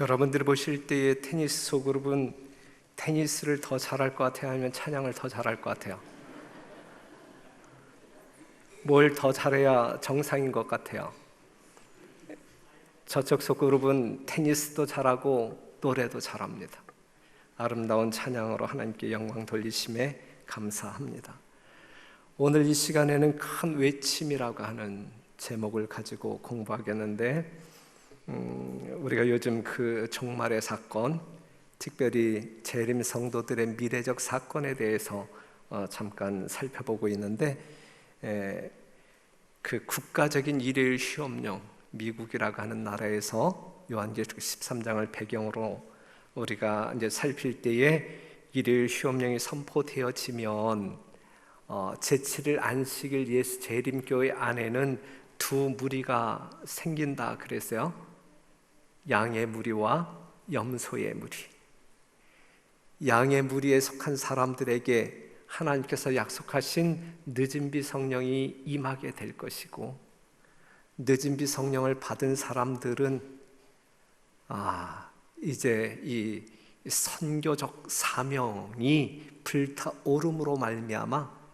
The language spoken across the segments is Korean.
여러분들이 보실 때의 테니스 소그룹은 테니스를 더 잘할 것 같아요? 아니면 찬양을 더 잘할 것 같아요? 뭘 더 잘해야 정상인 것 같아요? 저쪽 소그룹은 테니스도 잘하고 노래도 잘합니다. 아름다운 찬양으로 하나님께 영광 돌리심에 감사합니다. 오늘 이 시간에는 큰 외침이라고 하는 제목을 가지고 공부하겠는데, 우리가 요즘 그 종말의 사건, 특별히 재림 성도들의 미래적 사건에 대해서 잠깐 살펴보고 있는데, 그 국가적인 일일 휴업령, 미국이라고 하는 나라에서 요한계시록 13장을 배경으로 우리가 이제 살필 때에 일일 휴업령이 선포되어지면 제7일 안식일 예수 재림교회 안에는 두 무리가 생긴다 그랬어요. 양의 무리와 염소의 무리. 양의 무리에 속한 사람들에게 하나님께서 약속하신 늦은 비 성령이 임하게 될 것이고, 늦은 비 성령을 받은 사람들은 이제 이 선교적 사명이 불타오름으로 말미암아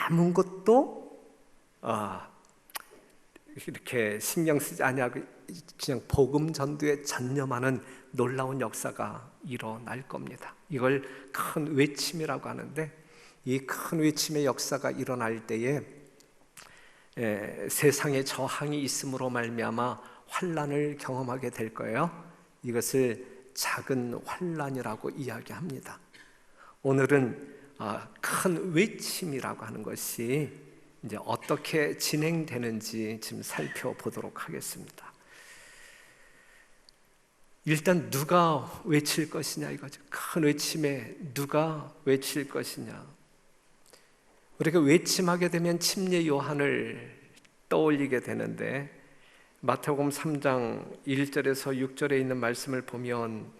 아무것도 이렇게 신경 쓰지 아니하고 그냥 복음 전도에 전념하는 놀라운 역사가 일어날 겁니다. 이걸 큰 외침이라고 하는데, 이 큰 외침의 역사가 일어날 때에 세상에 저항이 있음으로 말미암아 환난을 경험하게 될 거예요. 이것을 작은 환난이라고 이야기합니다. 오늘은 큰 외침이라고 하는 것이 이제 어떻게 진행되는지 지금 살펴보도록 하겠습니다. 일단 누가 외칠 것이냐 이거죠. 큰 외침에 누가 외칠 것이냐. 우리가 외침하게 되면 침례 요한을 떠올리게 되는데, 마태복음 3장 1절에서 6절에 있는 말씀을 보면,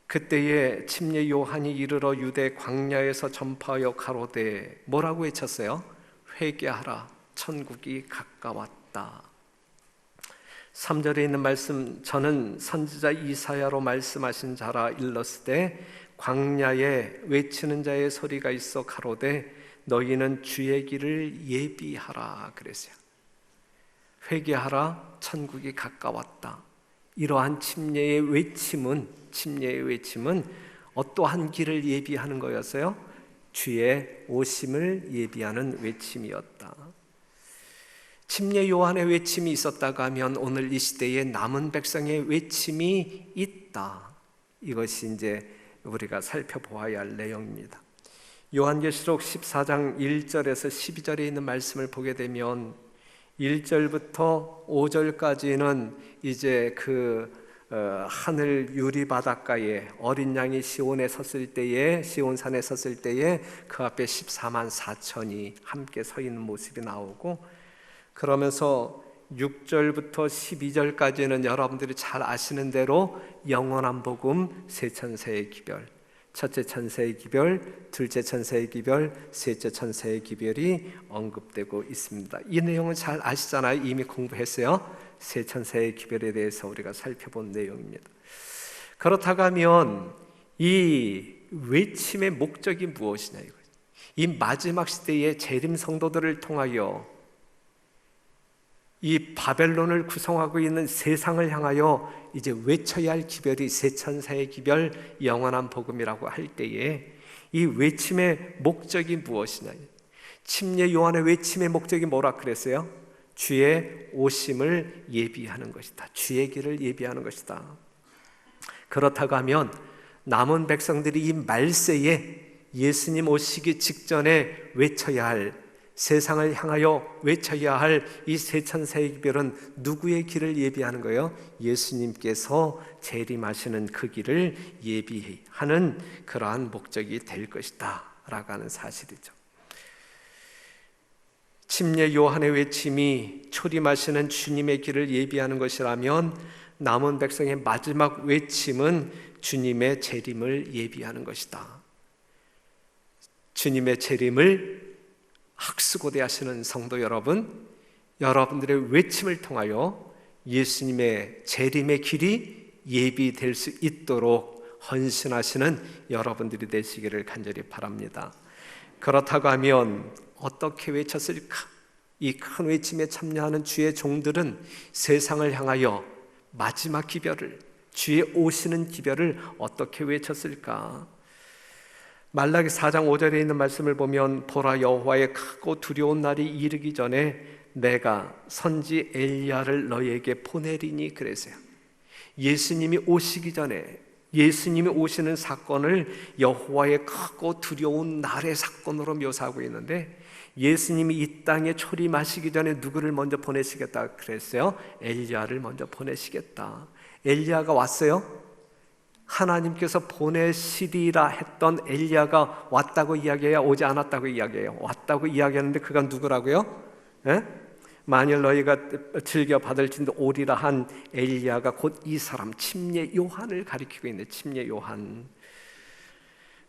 그때에 침례 요한이 이르러 유대 광야에서 전파하여 가로되 뭐라고 외쳤어요? 회개하라, 천국이 가까웠다. 3절에 있는 말씀, 저는 선지자 이사야로 말씀하신 자라 일렀으되 광야에 외치는 자의 소리가 있어 가로되 너희는 주의 길을 예비하라 그랬어요. 회개하라, 천국이 가까웠다. 이러한 침례의 외침은 어떠한 길을 예비하는 거였어요? 주의 오심을 예비하는 외침이었다. 침례 요한의 외침이 있었다고 하면 오늘 이 시대에 남은 백성의 외침이 있다. 이것이 이제 우리가 살펴보아야 할 내용입니다. 요한계시록 14장 1절에서 12절에 있는 말씀을 보게 되면 1절부터 5절까지는 이제 하늘 유리 바닷가에 어린 양이 시온산에 섰을 때에 그 앞에 14만 4천이 함께 서 있는 모습이 나오고, 그러면서 6절부터 12절까지는 여러분들이 잘 아시는 대로 영원한 복음, 세 천사의 기별, 첫째 천사의 기별, 둘째 천사의 기별, 셋째 천사의 기별이 언급되고 있습니다. 이 내용은 잘 아시잖아요. 이미 공부했어요. 세 천사의 기별에 대해서 우리가 살펴본 내용입니다. 그렇다고 하면 이 외침의 목적이 무엇이냐 이거죠. 이 마지막 시대의 재림 성도들을 통하여 이 바벨론을 구성하고 있는 세상을 향하여 이제 외쳐야 할 기별이 세 천사의 기별, 영원한 복음이라고 할 때에 이 외침의 목적이 무엇이냐. 침례 요한의 외침의 목적이 뭐라 그랬어요? 주의 오심을 예비하는 것이다. 주의 길을 예비하는 것이다. 그렇다고 하면 남은 백성들이 이 말세에 예수님 오시기 직전에 외쳐야 할, 세상을 향하여 외쳐야 할 이 세 천사의 기별은 누구의 길을 예비하는 거예요? 예수님께서 재림하시는 그 길을 예비하는 그러한 목적이 될 것이다 라고 하는 사실이죠. 침례 요한의 외침이 초림하시는 주님의 길을 예비하는 것이라면, 남은 백성의 마지막 외침은 주님의 재림을 예비하는 것이다. 주님의 재림을 학수고대하시는 성도 여러분, 여러분들의 외침을 통하여 예수님의 재림의 길이 예비될 수 있도록 헌신하시는 여러분들이 되시기를 간절히 바랍니다. 그렇다고 하면 어떻게 외쳤을까? 이 큰 외침에 참여하는 주의 종들은 세상을 향하여 마지막 기별을, 주의 오시는 기별을 어떻게 외쳤을까? 말라기 4장 5절에 있는 말씀을 보면 보라, 여호와의 크고 두려운 날이 이르기 전에 내가 선지 엘리야를 너에게 보내리니 그랬어요. 예수님이 오시기 전에, 예수님이 오시는 사건을 여호와의 크고 두려운 날의 사건으로 묘사하고 있는데, 예수님이 이 땅에 초림하시기 전에 누구를 먼저 보내시겠다 그랬어요? 엘리야를 먼저 보내시겠다. 엘리야가 왔어요? 하나님께서 보내시리라 했던 엘리야가 왔다고 이야기해야 오지 않았다고 이야기해요? 왔다고 이야기하는데 그가 누구라고요? 예? 만일 너희가 즐겨 받을진도 오리라 한 엘리야가 곧 이 사람 침례 요한을 가리키고 있는 침례 요한.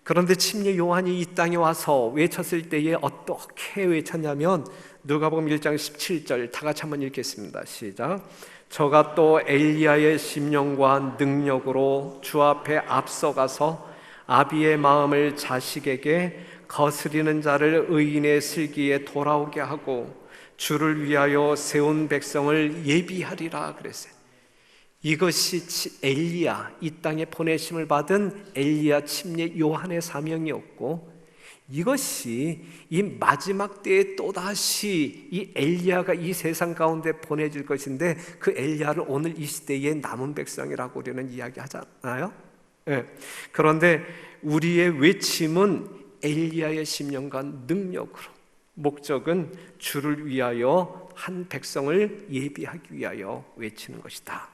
그런데 침례 요한이 이 땅에 와서 외쳤을 때에 어떻게 외쳤냐면 누가복음 1장 17절 다 같이 한번 읽겠습니다. 시작. 저가 또 엘리야의 심령과 능력으로 주 앞에 앞서가서 아비의 마음을 자식에게 거스리는 자를 의인의 슬기에 돌아오게 하고 주를 위하여 세운 백성을 예비하리라 그랬어요. 이것이 엘리야, 이 땅에 보내심을 받은 엘리야 침례 요한의 사명이었고, 이것이 이 마지막 때에 또다시 이 엘리야가 이 세상 가운데 보내질 것인데, 그 엘리야를 오늘 이 시대의 남은 백성이라고 우리는 이야기하잖아요. 네. 그런데 우리의 외침은 엘리야의 심령과 능력으로, 목적은 주를 위하여 한 백성을 예비하기 위하여 외치는 것이다.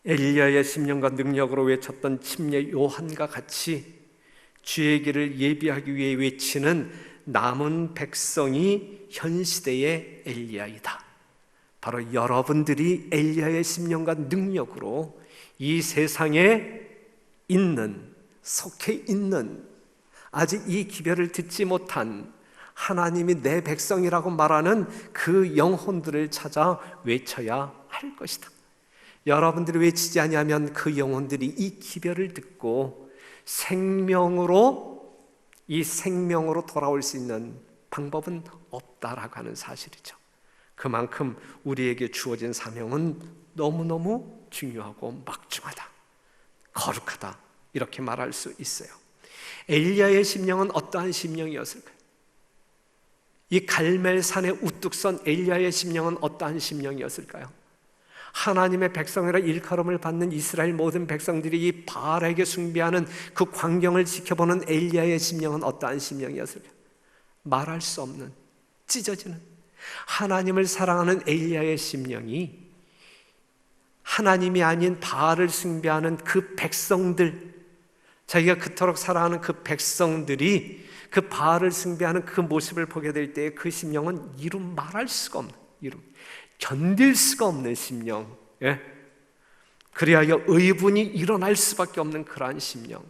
엘리야의 심령과 능력으로 외쳤던 침례 요한과 같이 주의 길을 예비하기 위해 외치는 남은 백성이 현 시대의 엘리야이다. 바로 여러분들이 엘리야의 심령과 능력으로 이 세상에 있는, 속해 있는, 아직 이 기별을 듣지 못한 하나님이 내 백성이라고 말하는 그 영혼들을 찾아 외쳐야 할 것이다. 여러분들이 외치지 아니하면 그 영혼들이 이 기별을 듣고 이 생명으로 돌아올 수 있는 방법은 없다라고 하는 사실이죠. 그만큼 우리에게 주어진 사명은 너무너무 중요하고 막중하다, 거룩하다, 이렇게 말할 수 있어요. 엘리야의 심령은 어떠한 심령이었을까요? 이 갈멜산에 우뚝 선 엘리야의 심령은 어떠한 심령이었을까요? 하나님의 백성이라 일컬음을 받는 이스라엘 모든 백성들이 이 바알에게 숭배하는 그 광경을 지켜보는 엘리야의 심령은 어떠한 심령이었을까요? 말할 수 없는, 찢어지는, 하나님을 사랑하는 엘리야의 심령이 하나님이 아닌 바알을 숭배하는 그 백성들, 자기가 그토록 사랑하는 그 백성들이 그 바알을 숭배하는 그 모습을 보게 될 때 그 심령은 이름 말할 수가 없는, 견딜 수가 없는 심령, 예? 그리하여 의분이 일어날 수밖에 없는 그러한 심령,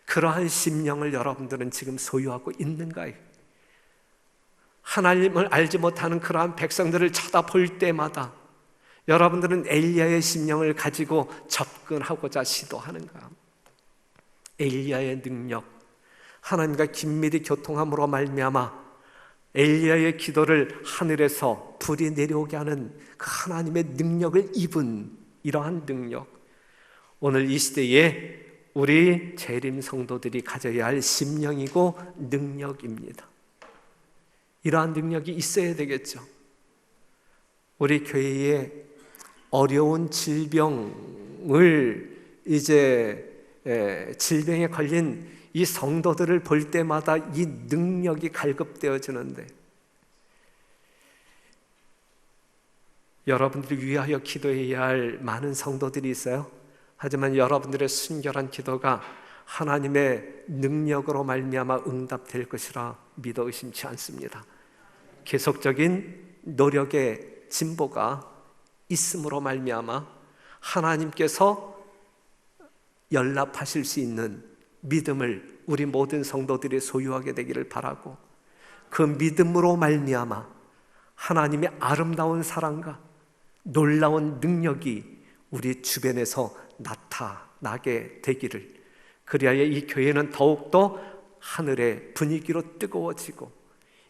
그러한 심령을 여러분들은 지금 소유하고 있는가요? 하나님을 알지 못하는 그러한 백성들을 쳐다볼 때마다 여러분들은 엘리야의 심령을 가지고 접근하고자 시도하는가? 엘리야의 능력, 하나님과 긴밀히 교통함으로 말미암아 엘리야의 기도를 하늘에서 불이 내려오게 하는 그 하나님의 능력을 입은 이러한 능력, 오늘 이 시대에 우리 재림 성도들이 가져야 할 심령이고 능력입니다. 이러한 능력이 있어야 되겠죠. 우리 교회에 어려운 질병을 질병에 걸린 이 성도들을 볼 때마다 이 능력이 갈급되어지는데, 여러분들이 위하여 기도해야 할 많은 성도들이 있어요. 하지만 여러분들의 순결한 기도가 하나님의 능력으로 말미암아 응답될 것이라 믿어 의심치 않습니다. 계속적인 노력의 진보가 있음으로 말미암아 하나님께서 연락하실 수 있는 믿음을 우리 모든 성도들이 소유하게 되기를 바라고, 그 믿음으로 말미암아 하나님의 아름다운 사랑과 놀라운 능력이 우리 주변에서 나타나게 되기를, 그리하여 이 교회는 더욱더 하늘의 분위기로 뜨거워지고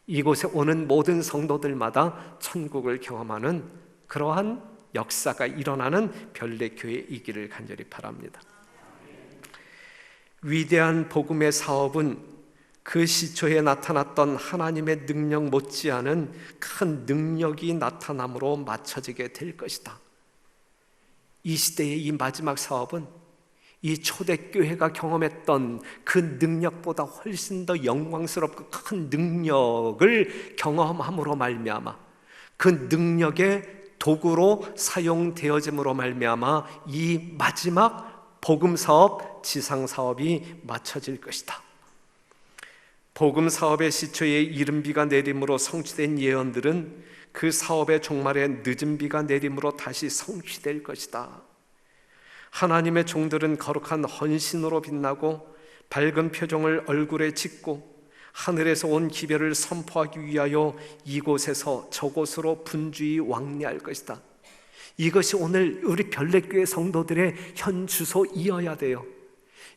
이곳에 오는 모든 성도들마다 천국을 경험하는 그러한 역사가 일어나는 별내교회이기를 간절히 바랍니다. 위대한 복음의 사업은 그 시초에 나타났던 하나님의 능력 못지않은 큰 능력이 나타남으로 맞춰지게 될 것이다. 이 시대의 이 마지막 사업은 이 초대교회가 경험했던 그 능력보다 훨씬 더 영광스럽고 큰 능력을 경험함으로 말미암아, 그 능력의 도구로 사용되어짐으로 말미암아 이 마지막 복음사업, 지상사업이 맞춰질 것이다. 복음사업의 시초에 이른 비가 내림으로 성취된 예언들은 그 사업의 종말에 늦은 비가 내림으로 다시 성취될 것이다. 하나님의 종들은 거룩한 헌신으로 빛나고 밝은 표정을 얼굴에 짓고 하늘에서 온 기별을 선포하기 위하여 이곳에서 저곳으로 분주히 왕래할 것이다. 이것이 오늘 우리 별내교회 성도들의 현 주소이어야 돼요.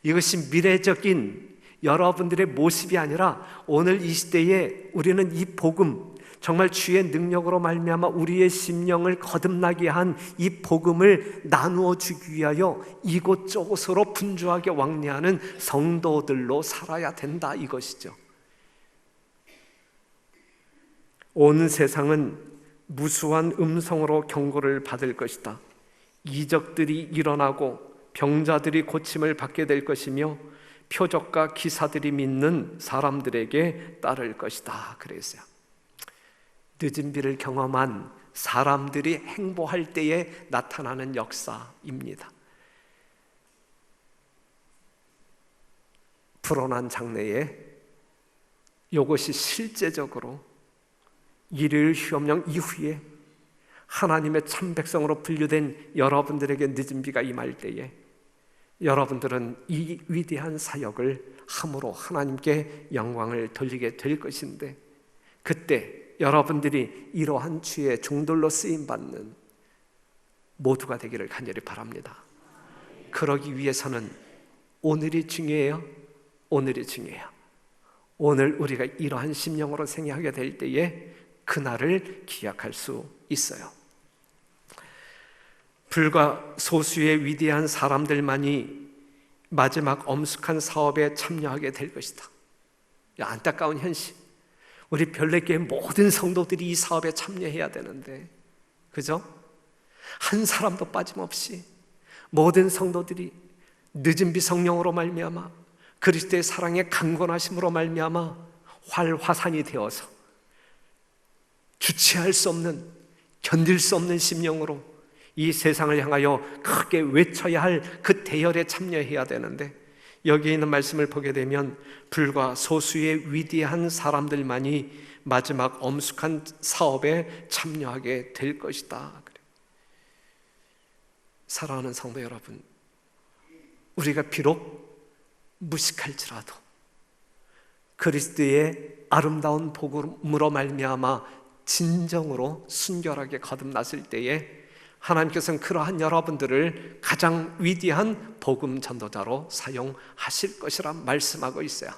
이것이 미래적인 여러분들의 모습이 아니라 오늘 이 시대에 우리는 이 복음, 정말 주의 능력으로 말미암아 우리의 심령을 거듭나게 한 이 복음을 나누어 주기 위하여 이곳저곳으로 분주하게 왕래하는 성도들로 살아야 된다, 이것이죠. 온 세상은 무수한 음성으로 경고를 받을 것이다. 이적들이 일어나고 병자들이 고침을 받게 될 것이며 표적과 기사들이 믿는 사람들에게 따를 것이다. 그랬어요. 늦은 비를 경험한 사람들이 행보할 때에 나타나는 역사입니다. 불어난 장래에 이것이 실제적으로 일요일 휴업령 이후에 하나님의 참 백성으로 분류된 여러분들에게 늦은 비가 임할 때에 여러분들은 이 위대한 사역을 함으로 하나님께 영광을 돌리게 될 것인데, 그때 여러분들이 이러한 주의 종들로 쓰임받는 모두가 되기를 간절히 바랍니다. 그러기 위해서는 오늘이 중요해요. 오늘이 중요해요. 오늘 우리가 이러한 심령으로 생애하게 될 때에 그날을 기약할 수 있어요. 불과 소수의 위대한 사람들만이 마지막 엄숙한 사업에 참여하게 될 것이다. 안타까운 현실. 우리 별내교회 모든 성도들이 이 사업에 참여해야 되는데, 그죠? 한 사람도 빠짐없이 모든 성도들이 늦은 비 성령으로 말미암아 그리스도의 사랑의 강건하심으로 말미암아 활화산이 되어서 주체할 수 없는, 견딜 수 없는 심령으로 이 세상을 향하여 크게 외쳐야 할 그 대열에 참여해야 되는데, 여기에 있는 말씀을 보게 되면 불과 소수의 위대한 사람들만이 마지막 엄숙한 사업에 참여하게 될 것이다. 사랑하는 성도 여러분, 우리가 비록 무식할지라도 그리스도의 아름다운 복음으로 말미암아 진정으로 순결하게 거듭났을 때에 하나님께서는 그러한 여러분들을 가장 위대한 복음 전도자로 사용하실 것이라 말씀하고 있어요.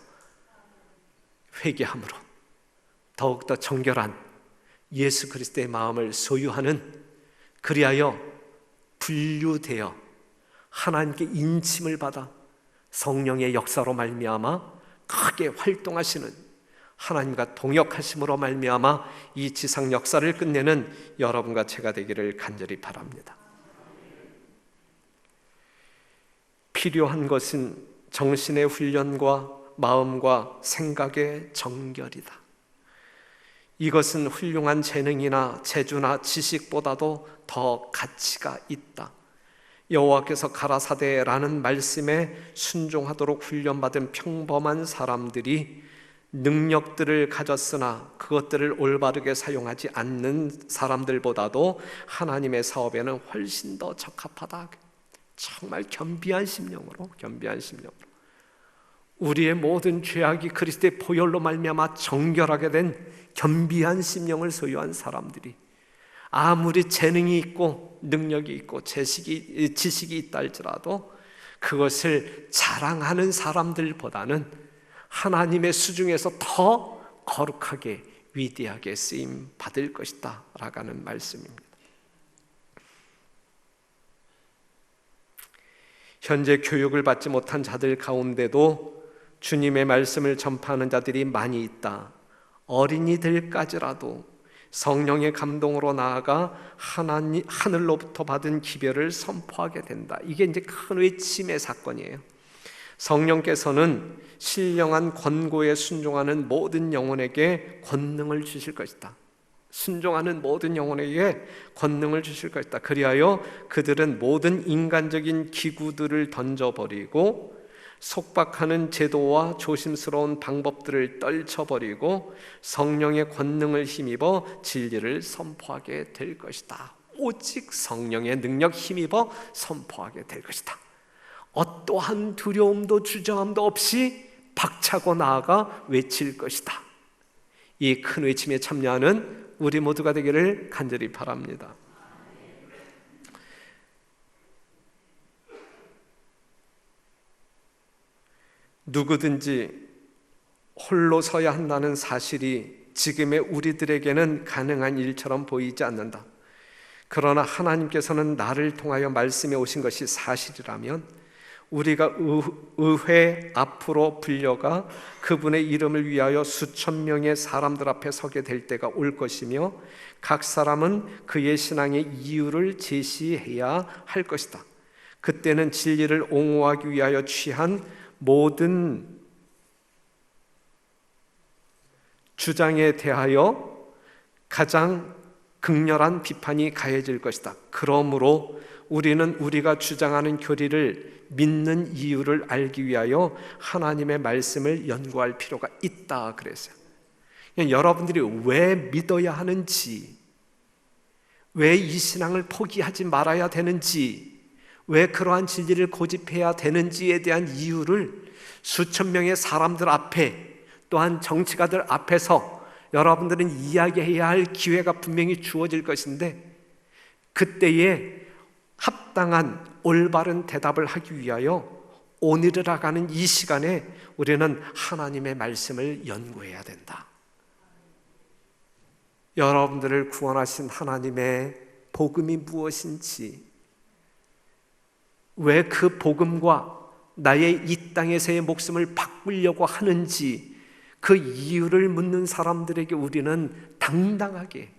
회개함으로 더욱더 정결한 예수 그리스도의 마음을 소유하는, 그리하여 분류되어 하나님께 인침을 받아 성령의 역사로 말미암아 크게 활동하시는, 하나님과 동역하심으로 말미암아 이 지상 역사를 끝내는 여러분과 제가 되기를 간절히 바랍니다. 필요한 것은 정신의 훈련과 마음과 생각의 정결이다. 이것은 훌륭한 재능이나 재주나 지식보다도 더 가치가 있다. 여호와께서 가라사대라는 말씀에 순종하도록 훈련받은 평범한 사람들이 능력들을 가졌으나 그것들을 올바르게 사용하지 않는 사람들보다도 하나님의 사업에는 훨씬 더 적합하다. 정말 겸비한 심령으로 우리의 모든 죄악이 그리스도의 보혈로 말미암아 정결하게 된 겸비한 심령을 소유한 사람들이 아무리 재능이 있고 능력이 있고 지식이 있다 할지라도 그것을 자랑하는 사람들보다는 하나님의 수중에서 더 거룩하게 위대하게 쓰임 받을 것이다 라는 말씀입니다. 현재 교육을 받지 못한 자들 가운데도 주님의 말씀을 전파하는 자들이 많이 있다. 어린이들까지라도 성령의 감동으로 나아가 하늘로부터 받은 기별을 선포하게 된다. 이게 이제 큰 외침의 사건이에요. 성령께서는 신령한 권고에 순종하는 모든 영혼에게 권능을 주실 것이다. 순종하는 모든 영혼에게 권능을 주실 것이다. 그리하여 그들은 모든 인간적인 기구들을 던져버리고 속박하는 제도와 조심스러운 방법들을 떨쳐버리고 성령의 권능을 힘입어 진리를 선포하게 될 것이다. 오직 성령의 능력 힘입어 선포하게 될 것이다. 어떠한 두려움도 주저함도 없이 박차고 나아가 외칠 것이다. 이 큰 외침에 참여하는 우리 모두가 되기를 간절히 바랍니다. 누구든지 홀로 서야 한다는 사실이 지금의 우리들에게는 가능한 일처럼 보이지 않는다. 그러나 하나님께서는 나를 통하여 말씀해 오신 것이 사실이라면 우리가 의회 앞으로 불려가 그분의 이름을 위하여 수천 명의 사람들 앞에 서게 될 때가 올 것이며 각 사람은 그의 신앙의 이유를 제시해야 할 것이다. 그때는 진리를 옹호하기 위하여 취한 모든 주장에 대하여 가장 극렬한 비판이 가해질 것이다. 그러므로 우리는 우리가 주장하는 교리를 믿는 이유를 알기 위하여 하나님의 말씀을 연구할 필요가 있다 그랬어요. 여러분들이 왜 믿어야 하는지, 왜 이 신앙을 포기하지 말아야 되는지, 왜 그러한 진리를 고집해야 되는지에 대한 이유를 수천 명의 사람들 앞에 또한 정치가들 앞에서 여러분들은 이야기해야 할 기회가 분명히 주어질 것인데 그때에 합당한 올바른 대답을 하기 위하여 오늘이라 가는 이 시간에 우리는 하나님의 말씀을 연구해야 된다. 여러분들을 구원하신 하나님의 복음이 무엇인지, 왜 그 복음과 나의 이 땅에서의 목숨을 바꾸려고 하는지 그 이유를 묻는 사람들에게 우리는 당당하게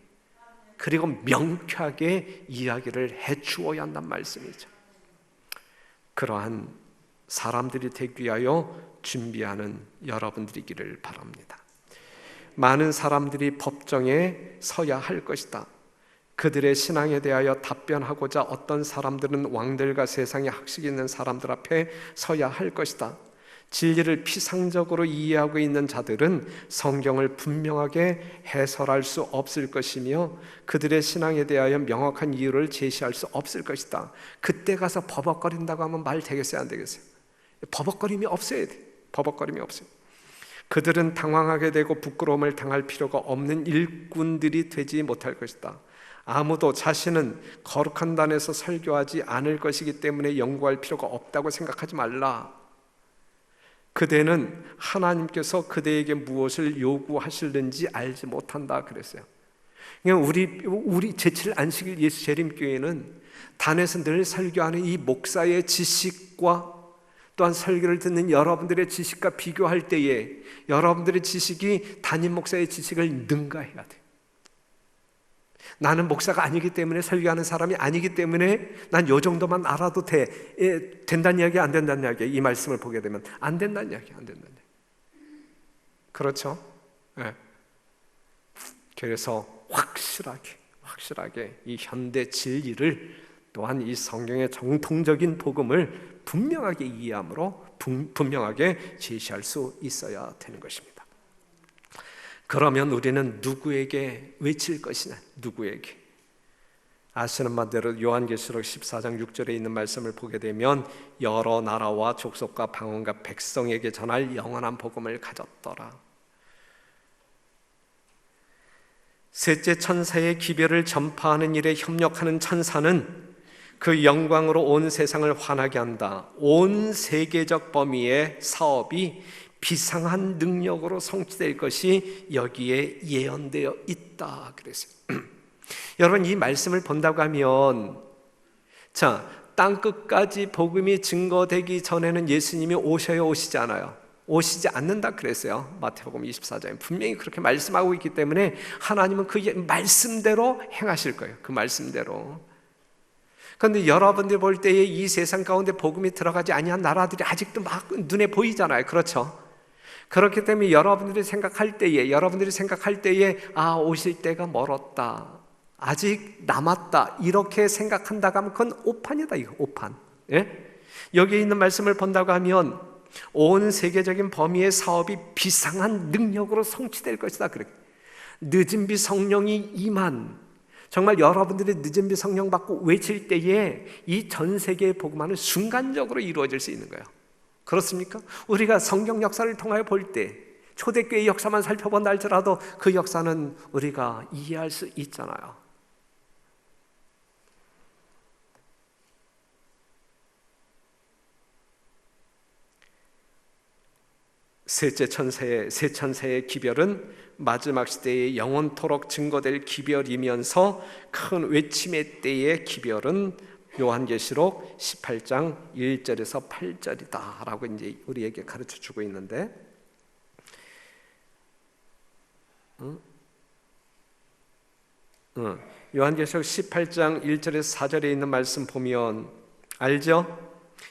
그리고 명쾌하게 이야기를 해주어야 한다는 말씀이죠. 그러한 사람들이 되기 위하여 준비하는 여러분들이기를 바랍니다. 많은 사람들이 법정에 서야 할 것이다. 그들의 신앙에 대하여 답변하고자 어떤 사람들은 왕들과 세상에 학식 있는 사람들 앞에 서야 할 것이다. 진리를 피상적으로 이해하고 있는 자들은 성경을 분명하게 해설할 수 없을 것이며 그들의 신앙에 대하여 명확한 이유를 제시할 수 없을 것이다. 그때 가서 버벅거린다고 하면 말 되겠어요, 안 되겠어요? 버벅거림이 없어야 돼. 버벅거림이 없어요. 그들은 당황하게 되고 부끄러움을 당할 필요가 없는 일꾼들이 되지 못할 것이다. 아무도 자신은 거룩한 단에서 설교하지 않을 것이기 때문에 연구할 필요가 없다고 생각하지 말라. 그대는 하나님께서 그대에게 무엇을 요구하실는지 알지 못한다 그랬어요. 우리 제7 안식일 예수 재림교회는 단에서 늘 설교하는 이 목사의 지식과 또한 설교를 듣는 여러분들의 지식과 비교할 때에 여러분들의 지식이 담임 목사의 지식을 능가해야 돼요. 나는 목사가 아니기 때문에 설교하는 사람이 아니기 때문에 난 요 정도만 알아도 된다는 이야기, 안 된다는 이야기. 이 말씀을 보게 되면 안 된다는 이야기, 안 된다는 이야기. 그렇죠? 네. 그래서 확실하게 이 현대 진리를 또한 이 성경의 정통적인 복음을 분명하게 이해함으로 분명하게 제시할 수 있어야 되는 것입니다. 그러면 우리는 누구에게 외칠 것이냐? 누구에게? 아시는 바대로 요한계시록 14장 6절에 있는 말씀을 보게 되면 여러 나라와 족속과 방언과 백성에게 전할 영원한 복음을 가졌더라. 셋째 천사의 기별을 전파하는 일에 협력하는 천사는 그 영광으로 온 세상을 환하게 한다. 온 세계적 범위의 사업이 비상한 능력으로 성취될 것이 여기에 예언되어 있다 그랬어요. 여러분, 이 말씀을 본다고 하면 땅 끝까지 복음이 증거되기 전에는 예수님이 오셔야 오시지 않아요. 오시지 않는다 그랬어요. 마태복음 24장에 분명히 그렇게 말씀하고 있기 때문에 하나님은 그 말씀대로 행하실 거예요. 그 말씀대로. 그런데 여러분들 볼 때에 이 세상 가운데 복음이 들어가지 아니한 나라들이 아직도 막 눈에 보이잖아요. 그렇죠? 그렇기 때문에 여러분들이 생각할 때에 오실 때가 멀었다, 아직 남았다, 이렇게 생각한다고 하면 그건 오판이다. 이거 오판. 예? 여기 있는 말씀을 본다고 하면 온 세계적인 범위의 사업이 비상한 능력으로 성취될 것이다. 그래. 늦은 비 성령이 임한, 정말 여러분들이 늦은 비 성령 받고 외칠 때에 이 전 세계의 복음화는 순간적으로 이루어질 수 있는 거예요. 그렇습니까? 우리가 성경 역사를 통하여 볼 때 초대교회 역사만 살펴본다 할지라도 그 역사는 우리가 이해할 수 있잖아요. 세 천사의 기별은 마지막 시대에 영원토록 증거될 기별이면서 큰 외침의 때의 기별은 요한계시록 18장 1절에서 8절이다 라고 이제 우리에게 가르쳐 주고 있는데, 요한계시록 18장 1절에서 4절에 있는 말씀 보면 알죠?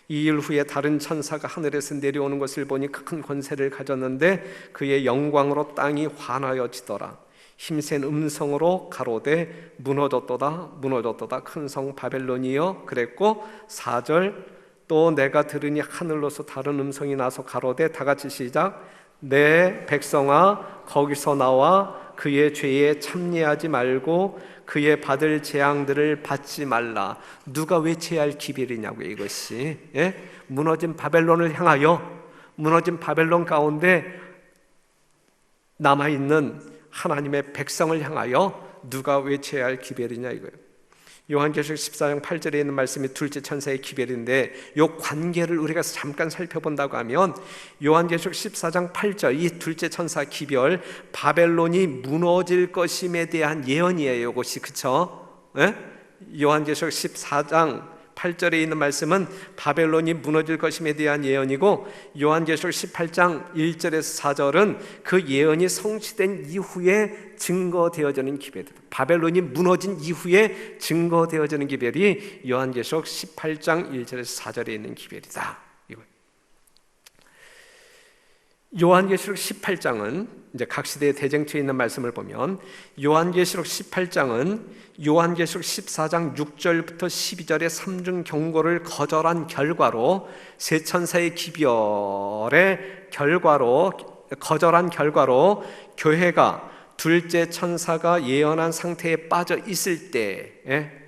이 일 후에 다른 천사가 하늘에서 내려오는 것을 보니 큰 권세를 가졌는데 그의 영광으로 땅이 환하여지더라. 힘센 음성으로 가로되 무너졌도다 큰 성 바벨론이여 그랬고, 4절 또 내가 들으니 하늘로서 다른 음성이 나서 가로되, 다같이 시작, 내 백성아 거기서 나와 그의 죄에 참여하지 말고 그의 받을 재앙들을 받지 말라. 누가 외쳐야 할 기별이냐고요, 이것이. 예? 무너진 바벨론을 향하여, 무너진 바벨론 가운데 남아있는 하나님의 백성을 향하여 누가 외쳐야 할 기별이냐 이거예요. 요한계시록 14장 8절에 있는 말씀이 둘째 천사의 기별인데, 이 관계를 우리가 잠깐 살펴본다고 하면 요한계시록 14장 8절 이 둘째 천사 기별, 바벨론이 무너질 것임에 대한 예언이에요. 이것이, 그쵸? 예? 요한계시록 14장 8절에 있는 말씀은 바벨론이 무너질 것임에 대한 예언이고, 요한계시록 18장 1절에서 4절은 그 예언이 성취된 이후에 증거되어지는 기별이다. 바벨론이 무너진 이후에 증거되어지는 기별이 요한계시록 18장 1절에서 4절에 있는 기별이다. 요한계시록 18장은 이제 각 시대의 대쟁투에 있는 말씀을 보면, 요한계시록 18장은 요한계시록 14장 6절부터 12절의 삼중 경고를 거절한 결과로, 세 천사의 기별의 거절한 결과로 교회가 둘째 천사가 예언한 상태에 빠져 있을 때,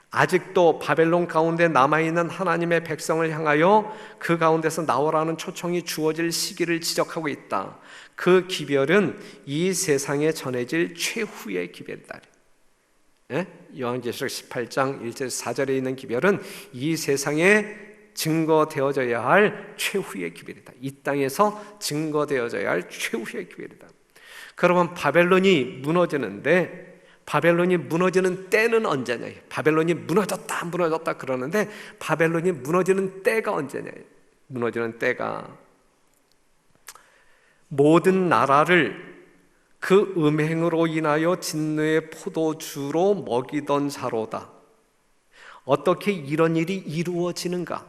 아직도 바벨론 가운데 남아있는 하나님의 백성을 향하여 그 가운데서 나오라는 초청이 주어질 시기를 지적하고 있다. 그 기별은 이 세상에 전해질 최후의 기별이다. 요한계시록 18장 1절 4절에 있는 기별은 이 세상에 증거되어져야 할 최후의 기별이다. 이 땅에서 증거되어져야 할 최후의 기별이다. 그러면 바벨론이 무너지는데, 바벨론이 무너지는 때는 언제냐? 바벨론이 무너졌다 그러는데 바벨론이 무너지는 때가 언제냐? 무너지는 때가 모든 나라를 그 음행으로 인하여 진노의 포도주로 먹이던 자로다. 어떻게 이런 일이 이루어지는가?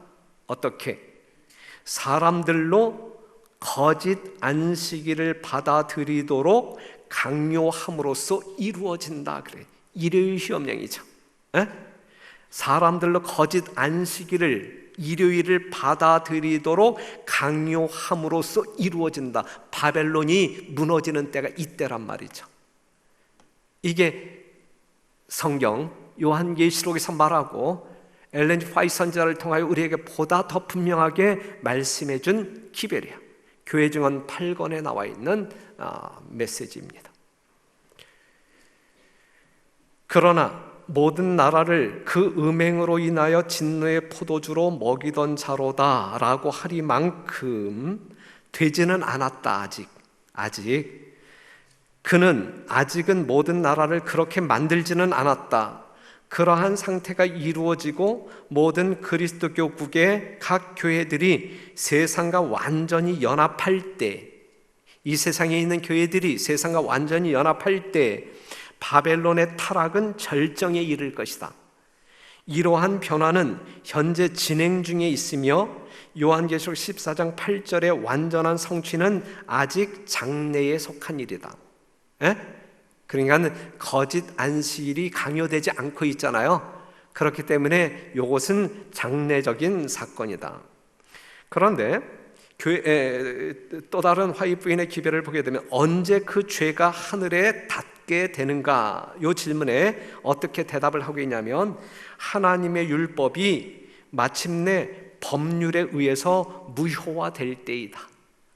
어떻게? 사람들로 거짓 안식일을 받아들이도록 강요함으로써 이루어진다 그래. 일요일 휴업령이죠. 사람들로 거짓 안식일을, 일요일을 받아들이도록 강요함으로써 이루어진다. 바벨론이 무너지는 때가 이때란 말이죠. 이게 성경 요한계시록에서 말하고 엘렌 화이트 선지자를 통하여 우리에게 보다 더 분명하게 말씀해 준 기별이야. 교회 증언 8권에 나와 있는 메시지입니다. 그러나 모든 나라를 그 음행으로 인하여 진노의 포도주로 먹이던 자로다라고 하리만큼 되지는 않았다. 아직 그는 아직은 모든 나라를 그렇게 만들지는 않았다. 그러한 상태가 이루어지고 모든 그리스도교국의 각 교회들이 세상과 완전히 연합할 때, 이 세상에 있는 교회들이 세상과 완전히 연합할 때 바벨론의 타락은 절정에 이를 것이다. 이러한 변화는 현재 진행 중에 있으며 요한계시록 14장 8절의 완전한 성취는 아직 장래에 속한 일이다. 그러니까 거짓 안식일이 강요되지 않고 있잖아요. 그렇기 때문에 이것은 장래적인 사건이다. 그런데 또 다른 화입 부인의 기별을 보게 되면 언제 그 죄가 하늘에 닿게 되는가? 이 질문에 어떻게 대답을 하고 있냐면 하나님의 율법이 마침내 법률에 의해서 무효화될 때이다.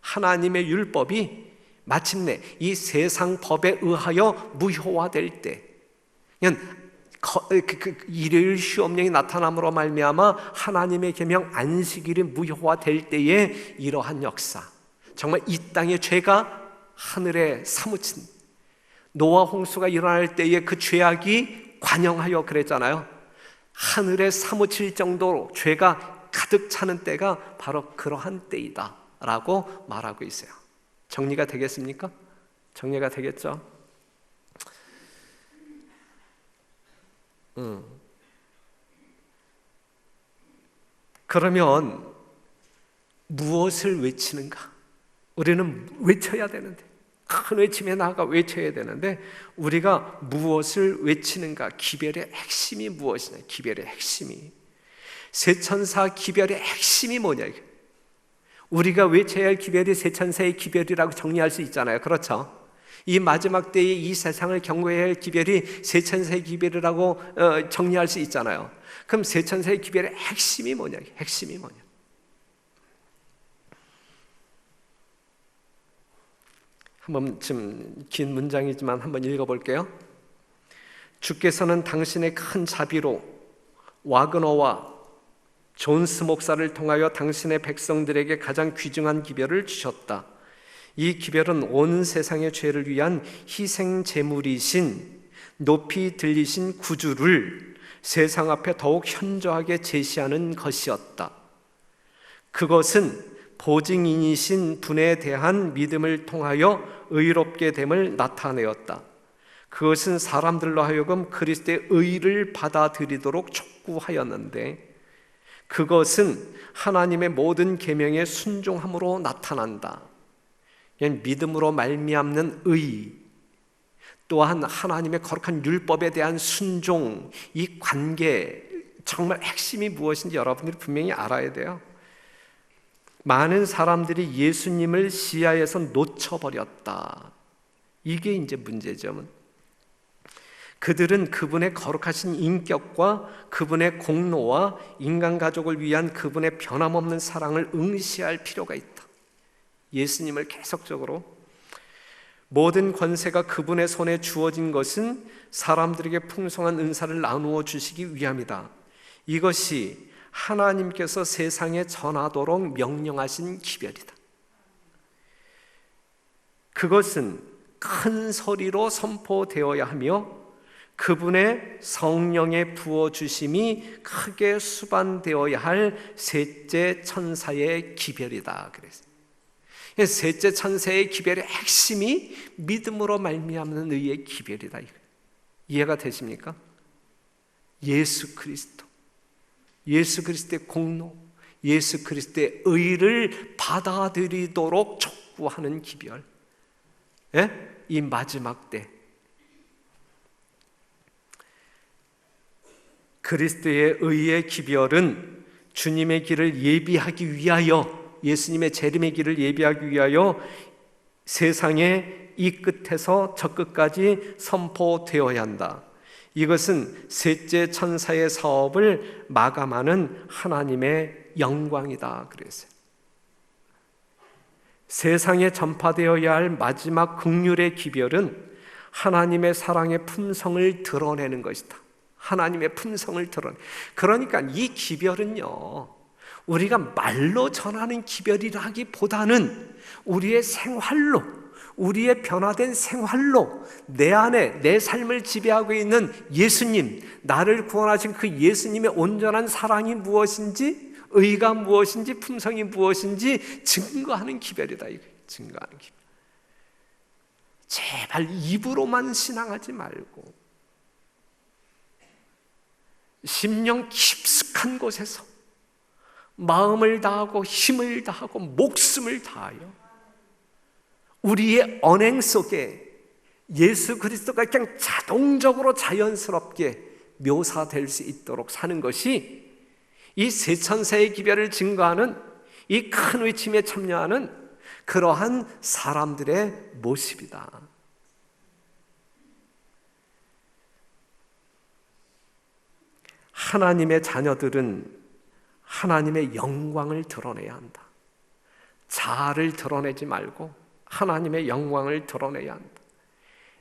하나님의 율법이 마침내 이 세상 법에 의하여 무효화될 때, 그냥 일요일 시험령이 나타남으로 말미암아 하나님의 계명 안식일이 무효화될 때에 이러한 역사, 정말 이 땅의 죄가 하늘에 사무친 노아 홍수가 일어날 때에 그 죄악이 관영하여 그랬잖아요. 하늘에 사무칠 정도로 죄가 가득 차는 때가 바로 그러한 때이다 라고 말하고 있어요. 정리가 되겠습니까? 정리가 되겠죠? 그러면 무엇을 외치는가? 우리는 외쳐야 되는데, 큰 외침에 나아가 외쳐야 되는데 우리가 무엇을 외치는가? 기별의 핵심이 무엇이냐? 기별의 핵심이, 세천사 기별의 핵심이 뭐냐? 우리가 외쳐야 할 기별이 세천사의 기별이라고 정리할 수 있잖아요. 그렇죠? 이 마지막 때에 이 세상을 경고해야 할 기별이 세천사의 기별이라고 정리할 수 있잖아요. 그럼 세천사의 기별의 핵심이 뭐냐? 핵심이 뭐냐? 한번 좀 긴 문장이지만 한번 읽어볼게요. 주께서는 당신의 큰 자비로 와그너와 존스 목사를 통하여 당신의 백성들에게 가장 귀중한 기별을 주셨다. 이 기별은 온 세상의 죄를 위한 희생 제물이신 높이 들리신 구주를 세상 앞에 더욱 현저하게 제시하는 것이었다. 그것은 보증인이신 분에 대한 믿음을 통하여 의롭게 됨을 나타내었다. 그것은 사람들로 하여금 그리스도의 의를 받아들이도록 촉구하였는데 그것은 하나님의 모든 계명에 순종함으로 나타난다. 믿음으로 말미암는 의, 또한 하나님의 거룩한 율법에 대한 순종, 이 관계, 정말 핵심이 무엇인지 여러분들이 분명히 알아야 돼요. 많은 사람들이 예수님을 시야에서 놓쳐버렸다. 이게 이제 문제죠. 그들은 그분의 거룩하신 인격과 그분의 공로와 인간 가족을 위한 그분의 변함없는 사랑을 응시할 필요가 있다. 예수님을 계속적으로, 모든 권세가 그분의 손에 주어진 것은 사람들에게 풍성한 은사를 나누어 주시기 위함이다. 이것이 하나님께서 세상에 전하도록 명령하신 기별이다. 그것은 큰 소리로 선포되어야 하며 그분의 성령의 부어주심이 크게 수반되어야 할 셋째 천사의 기별이다. 그래서 셋째 천사의 기별의 핵심이 믿음으로 말미암는 의의 기별이다. 이해가 되십니까? 예수 그리스도, 예수 그리스도의 공로, 예수 그리스도의 의를 받아들이도록 촉구하는 기별. 이 마지막 때 그리스도의 의의 기별은 주님의 길을 예비하기 위하여, 예수님의 재림의 길을 예비하기 위하여 세상의 이 끝에서 저 끝까지 선포되어야 한다. 이것은 셋째 천사의 사업을 마감하는 하나님의 영광이다 그랬어요. 세상에 전파되어야 할 마지막 긍휼의 기별은 하나님의 사랑의 품성을 드러내는 것이다. 하나님의 품성을 드러내. 그러니까 이 기별은요, 우리가 말로 전하는 기별이라기보다는 우리의 생활로, 우리의 변화된 생활로 내 안에 내 삶을 지배하고 있는 예수님, 나를 구원하신 그 예수님의 온전한 사랑이 무엇인지, 의가 무엇인지, 품성이 무엇인지 증거하는 기별이다. 이거 증거하는 기별. 제발 입으로만 신앙하지 말고 심령 깊숙한 곳에서 마음을 다하고 힘을 다하고 목숨을 다하여 우리의 언행 속에 예수 그리스도가 그냥 자동적으로 자연스럽게 묘사될 수 있도록 사는 것이 이 세 천사의 기별을 증거하는 이 큰 외침에 참여하는 그러한 사람들의 모습이다. 하나님의 자녀들은 하나님의 영광을 드러내야 한다. 자아를 드러내지 말고 하나님의 영광을 드러내야 한다.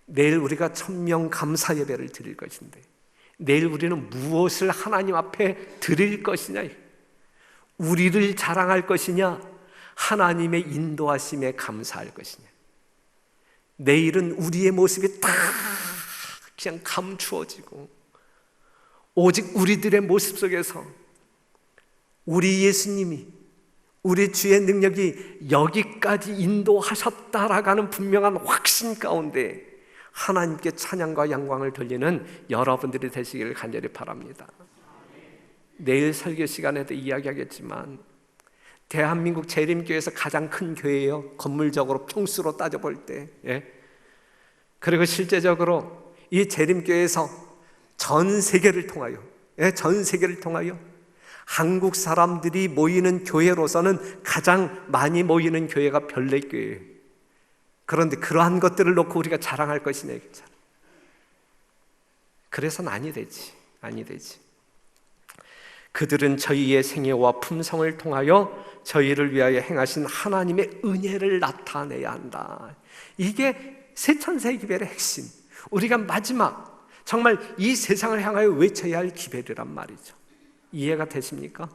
내일 우리가 천명 감사 예배를 드릴 것인데 내일 우리는 무엇을 하나님 앞에 드릴 것이냐? 우리를 자랑할 것이냐? 하나님의 인도하심에 감사할 것이냐? 내일은 우리의 모습이 다 그냥 감추어지고 오직 우리들의 모습 속에서 우리 예수님이 우리 주의 능력이 여기까지 인도하셨다라고 하는 분명한 확신 가운데 하나님께 찬양과 영광을 돌리는 여러분들이 되시기를 간절히 바랍니다. 내일 설교 시간에도 이야기하겠지만 대한민국 재림교회에서 가장 큰 교회예요. 건물적으로 평수로 따져볼 때. 그리고 실제적으로 이 재림교회에서 전 세계를 통하여 한국 사람들이 모이는 교회로서는 가장 많이 모이는 교회가 별내교회예요. 그런데 그러한 것들을 놓고 우리가 자랑할 것이냐? 그래서는 아니 되지. 그들은 저희의 생애와 품성을 통하여 저희를 위하여 행하신 하나님의 은혜를 나타내야 한다. 이게 세 천사의 기별의 핵심. 우리가 마지막 정말 이 세상을 향하여 외쳐야 할 기별이란 말이죠. 이해가 되십니까?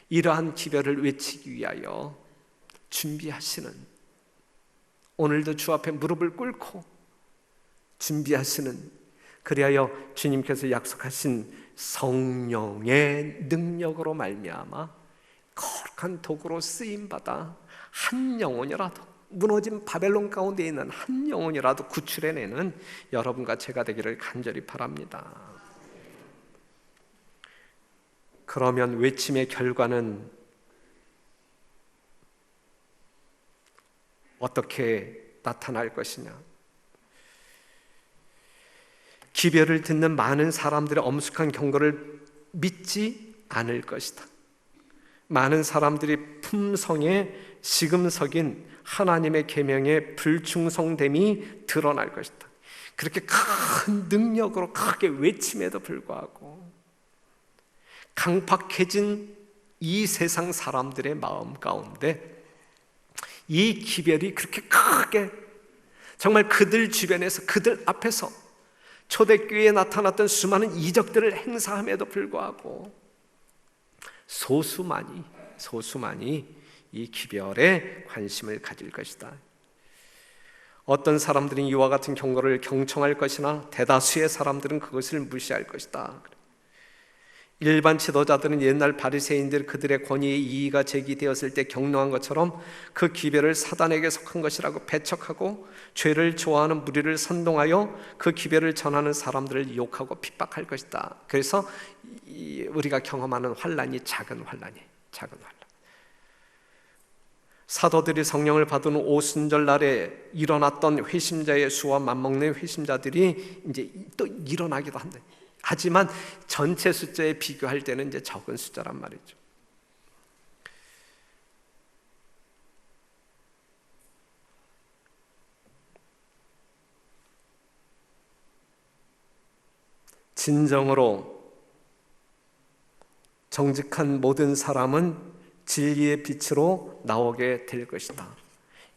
이러한 기별을 외치기 위하여 준비하시는, 오늘도 주 앞에 무릎을 꿇고 준비하시는, 그리하여 주님께서 약속하신 성령의 능력으로 말미암아 거룩한 도구로 쓰임받아 한 영혼이라도, 무너진 바벨론 가운데 있는 한 영혼이라도 구출해내는 여러분과 제가 되기를 간절히 바랍니다. 그러면 외침의 결과는 어떻게 나타날 것이냐? 기별을 듣는 많은 사람들의 엄숙한 경고를 믿지 않을 것이다. 많은 사람들이 품성에 시금석인 하나님의 계명에 불충성됨이 드러날 것이다. 그렇게 큰 능력으로 크게 외침에도 불구하고 강팍해진 이 세상 사람들의 마음 가운데 이 기별이 그렇게 크게 정말 그들 주변에서, 그들 앞에서 초대교회에 나타났던 수많은 이적들을 행사함에도 불구하고 소수만이 이 기별에 관심을 가질 것이다. 어떤 사람들은 이와 같은 경고를 경청할 것이나 대다수의 사람들은 그것을 무시할 것이다. 일반 지도자들은 옛날 바리새인들 그들의 권위의 이의가 제기되었을 때 경노한 것처럼 그 기별을 사단에게 속한 것이라고 배척하고 죄를 좋아하는 무리를 선동하여 그 기별을 전하는 사람들을 욕하고 핍박할 것이다. 그래서 우리가 경험하는 환난이 작은 환난이에요. 사도들이 성령을 받은 오순절 날에 일어났던 회심자의 수와 맞먹는 회심자들이 이제 또 일어나기도 한다. 하지만 전체 숫자에 비교할 때는 이제 적은 숫자란 말이죠. 진정으로 정직한 모든 사람은 진리의 빛으로 나오게 될 것이다.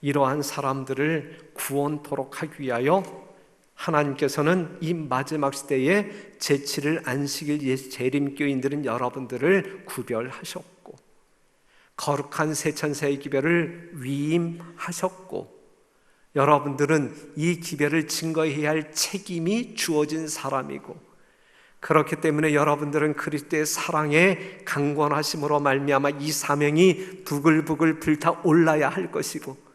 이러한 사람들을 구원토록 하기 위하여 하나님께서는 이 마지막 시대에 제7일 안식일 재림교인들은 여러분들을 구별하셨고, 거룩한 세천세의 기별을 위임하셨고, 여러분들은 이 기별을 증거해야 할 책임이 주어진 사람이고, 그렇기 때문에 여러분들은 그리스도의 사랑의 강권하심으로 말미암아 이 사명이 부글부글 불타올라야 할 것이고,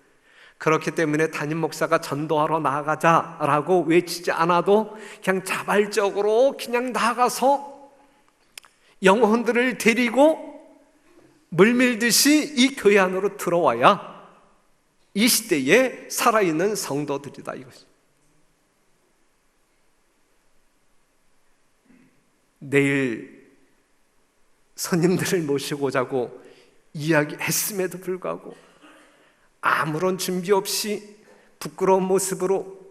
그렇기 때문에 담임 목사가 전도하러 나가자라고 외치지 않아도 그냥 자발적으로 그냥 나가서 영혼들을 데리고 물밀듯이 이 교회 안으로 들어와야 이 시대에 살아있는 성도들이다, 이것이. 내일 손님들을 모시고 오자고 이야기했음에도 불구하고 아무런 준비 없이 부끄러운 모습으로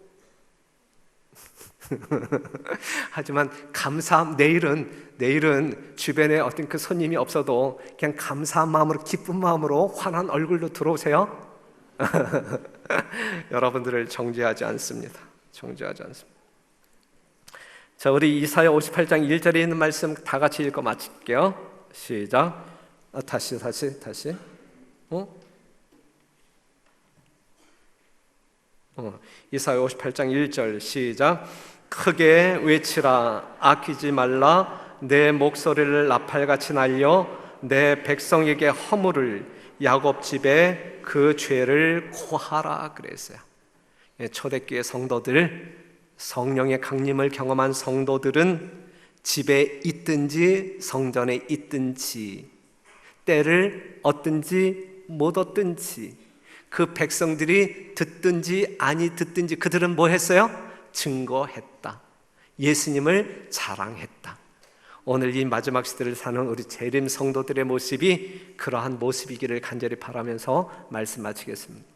하지만 내일은 주변에 어떤 그 손님이 없어도 그냥 감사한 마음으로, 기쁜 마음으로 환한 얼굴로 들어오세요. 여러분들을 정죄하지 않습니다. 자, 우리 이사야 58장 1절에 있는 말씀 다 같이 읽어 마칠게요. 시작. 다시. 이사야 58장 1절 시작. 크게 외치라, 아끼지 말라. 내 목소리를 나팔같이 날려 내 백성에게 허물을, 야곱 집에 그 죄를 고하라 그랬어요. 초대교회 성도들, 성령의 강림을 경험한 성도들은 집에 있든지 성전에 있든지, 때를 얻든지 못 얻든지, 그 백성들이 듣든지 아니 듣든지 그들은 뭐 했어요? 증거했다. 예수님을 자랑했다. 오늘 이 마지막 시대를 사는 우리 재림 성도들의 모습이 그러한 모습이기를 간절히 바라면서 말씀 마치겠습니다.